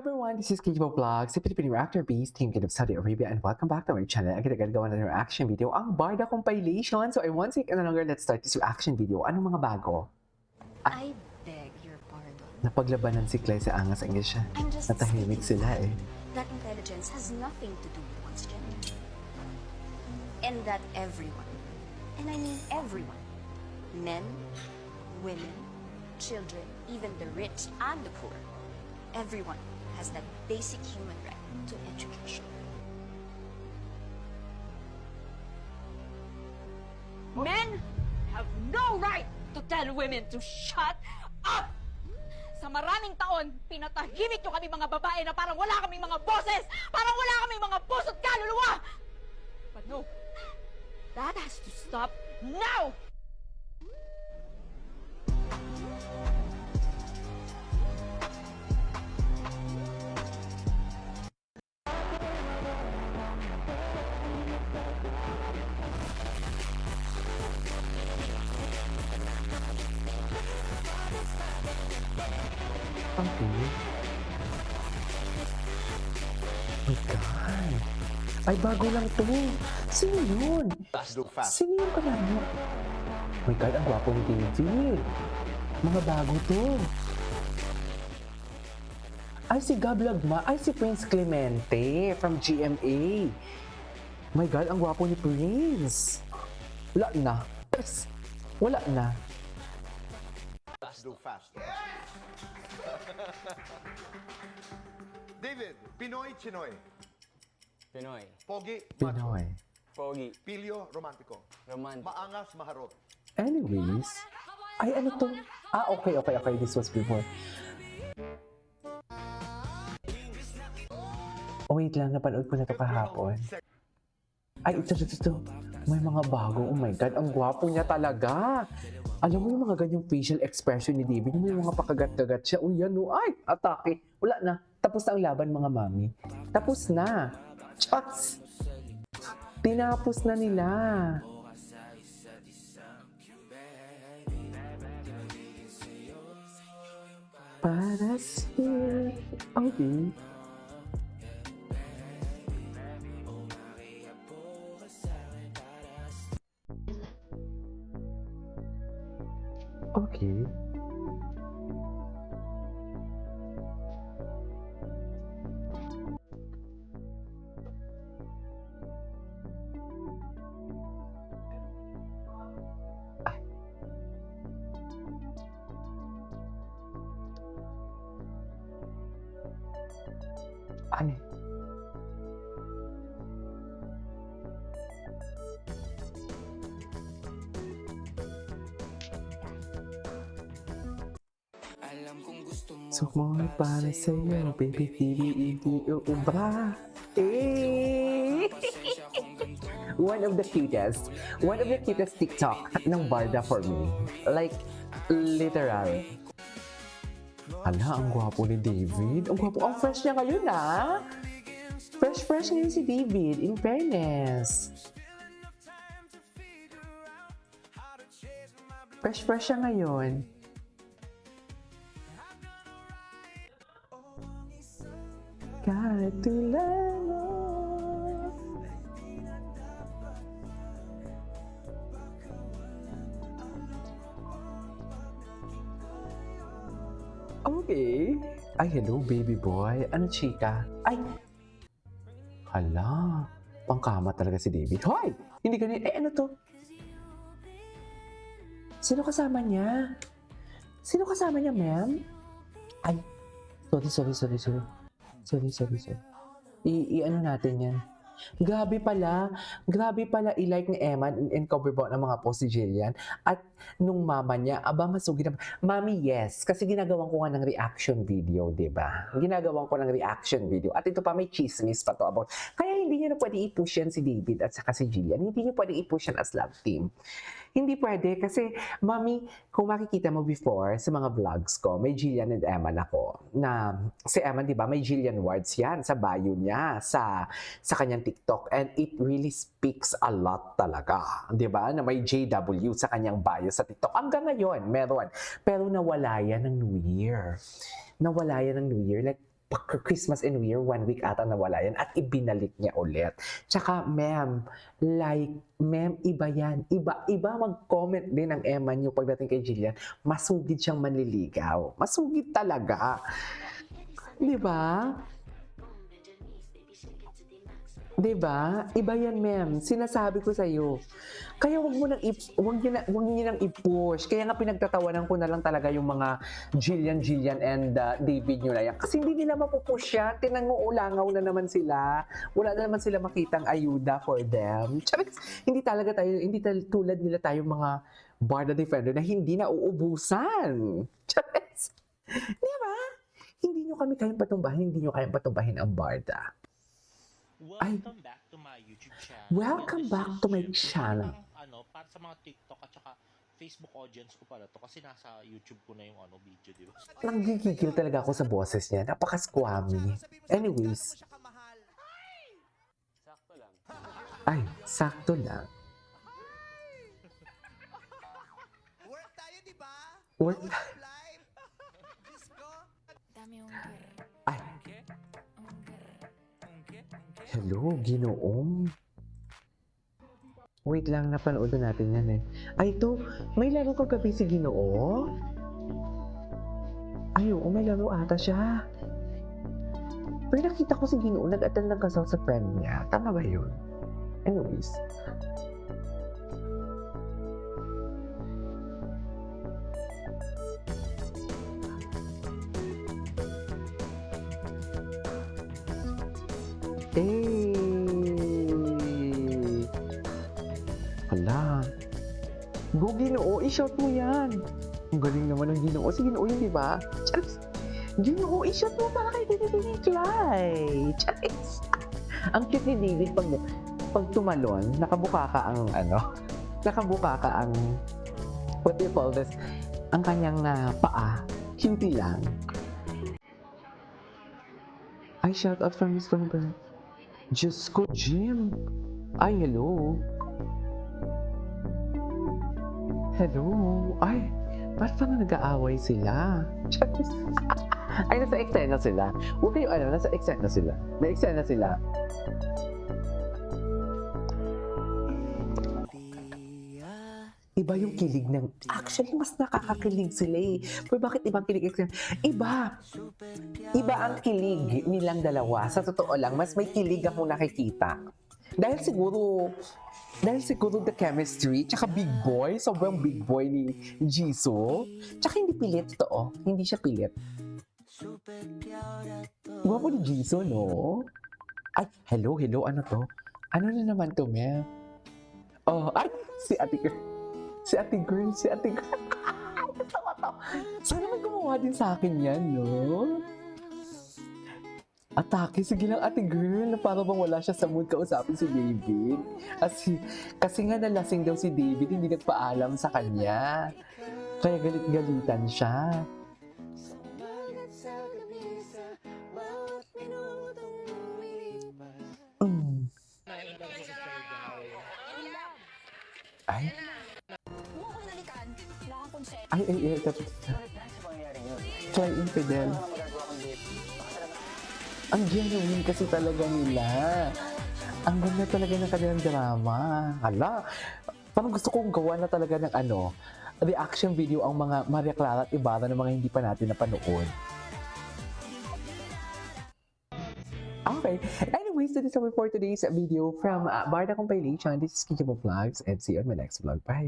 everyone, this is Kijibo Vlogs, si Filipino actor Beast, Team Kid of Saudi Arabia, and welcome back to my channel. Agad-agad gawa na ng reaction video, ang Barda compilation. So I won't take any longer, let's start this reaction video. Anong mga bago? I beg your pardon. Napaglabanan si Clay sa angas English siya. I'm just Natahimik sila eh. That intelligence has nothing to do with one's gender. And that everyone, and I mean everyone, men, women, children, even the rich and the poor, everyone has that basic human right to education. Men have no right to tell women to shut up! Sa maraming taon, pinatahimik nyo kami mga babae na parang wala kaming mga boses! Parang wala kaming mga puso't kaluluwa! But no, that has to stop now! Okay. My God. Ay, bago lang to. Sino yun? Sino yun pala mo? My God, ang gwapo ni David. Mga bago to. Ay, si Gablagma. Ay, si Prince Clemente from GMA. My God, ang gwapo ni Prince. Wala na. Wala na. Fast. David, Pinoy, Chinoy. Pinoy. Pogi, Pinoy. Pogi. Pilyo, romantiko. Romantic. Maangas, maharot. Anyways. Ay, ano to? Ah, okay. This was before. Oh, wait lang. Napanood ko na to kahapon. Ay, ito. May mga bago. Oh my God, ang gwapo niya talaga. Alam mo yung mga ganyang facial expression ni David, may mga pakagat-kagat siya. Uy, yan o. Ay, atake. Wala na. Tapos na ang laban, mga mami. Tapos na. Chats! Tinapos na nila. Para sa'yo. Okay. Okay. Ay. Sumol para sa'yo, baby, hindi ubra. Eh! One of the cutest TikTok ng Barda for me. Like, literal. Hala, ang gwapo ni David. Ang gwapo. Ang fresh niya ngayon, ah. Fresh ngayon si David, in fairness. Fresh siya ngayon. Katulad mo. Okay. Ay, hello, baby boy. Ano, chika? Ay! Hala, pangkama talaga si David. Hoy! Hindi ganyan. Eh, ano to? Sino kasama niya? Ma'am? Ay, sorry. Sorry. I-ano natin yan. Grabe pala i-like ni Eman and cover po ng mga post si Jillian. At nung mama niya, aba masugi na. Mami, yes. Kasi ginagawan ko nga ng reaction video, diba? Ginagawan ko ng reaction video. At ito pa, may chismis pa to about. Kaya hindi niyo na pwede i-push yan si David at saka si Jillian. Hindi niyo pwede i-push yan as love team. Hindi pwede kasi, mami, kung makikita mo before sa mga vlogs ko, may Jillian and Eman ako. Na si Eman, di ba, may Jillian words yan sa bio niya, sa kanyang TikTok. And it really speaks a lot talaga. Di ba? Na may JW sa kanyang bio sa TikTok. Hanggang ngayon, meron. Pero nawala yan ng New Year. Like, Christmas and New Year, 1 week ata nawala yan at ibinalik niya ulit. Tsaka, ma'am, iba yan. Iba mag-comment din ang Emma niyo pagdating kay Jillian. Masugid siyang manliligaw. Masugid talaga. Di ba? Diba? Iba yan, ma'am. Sinasabi ko sa'yo. Kaya wag niyo nang i-push. Kaya nga pinagtatawanan ko na lang talaga yung mga Jillian and David nyo na yan. Kasi hindi nila mapupush yan. Tinanguulangaw na naman sila. Wala na naman sila makitang ayuda for them. Charis, hindi tulad nila tayo mga Barda Defender na hindi na uubusan. Charis. Diba? Hindi nyo kami kayang patumbahin. Hindi nyo kayang patumbahin ang Barda. Welcome back to my YouTube channel. Welcome This back is to my yung channel. para sa mga TikTok at saka Facebook audience ko pala to kasi nasa YouTube ko na yung video, di ba? Nanggigigil talaga ako sa boses niya. Napaka-squammy. Anyways. Sakto lang. Ay, sakto lang. Work tayo, di ba? Work. Live. Diyos ko. Ay. Hello, Ginoong. Wait lang, napanood na natin yan eh. Ay, ito, may laro kagabi si Ginoo. Ay, oo, may laro ata siya. Pero nakita ko si Ginoo, nag-attend ng kasal sa friend niya. Tama ba yun? Anyways. Hala. Go, Ginoo. I-shout mo yan. Ang galing naman ng Ginoo. Si Ginoo yun, di ba? Charis. Ginoo, i-shout mo para kay David Clay. Charis. Ang cute ni David pag tumalon, nakabuka ka ang what do you call this? Ang kanyang paa. Cutie lang. Ay, shout out from Miss Lumber. Diyos ko, Jim. Ay, hello. Hello. Ay, ba't pa na nag-aaway sila? Ay, nasa eksena sila. Huwag kayo nasa eksena sila. May eksena sila. Iba yung kilig ng... Actually, mas nakakakilig sila eh. Pero bakit ibang kilig? Iba. Iba ang kilig nilang dalawa. Sa totoo lang, mas may kilig ako nakikita. Dahil siguro the chemistry, tsaka big boy, sobrang big boy ni Jisoo. Tsaka hindi pilit to, hindi siya pilit. Gwapo ni Jisoo, no? Ay, hello, ano to? Ano na naman to, Mel? Oh, ay, si Ate Girl. Tawa to. Sana may gumawa din sa akin yan, no? Atake, sige lang Ate Girl, na para bang wala siya sa mood kausapin si David. Kasi nga nalasing daw si David, hindi nagpaalam sa kanya. Kaya galit-galitan siya. Ay. Ay, Try infidel. Ang genuine kasi talaga nila. Ang ganda talaga ng kanilang drama. Hala, parang gusto kong gawa na talaga ng reaction video ang mga Maria Clara at Ibarra ng mga hindi pa natin napanood. Okay. Anyways, that is all for today's video from Barda Compilation. This is Kikimo Vlogs and see you on my next vlog. Bye!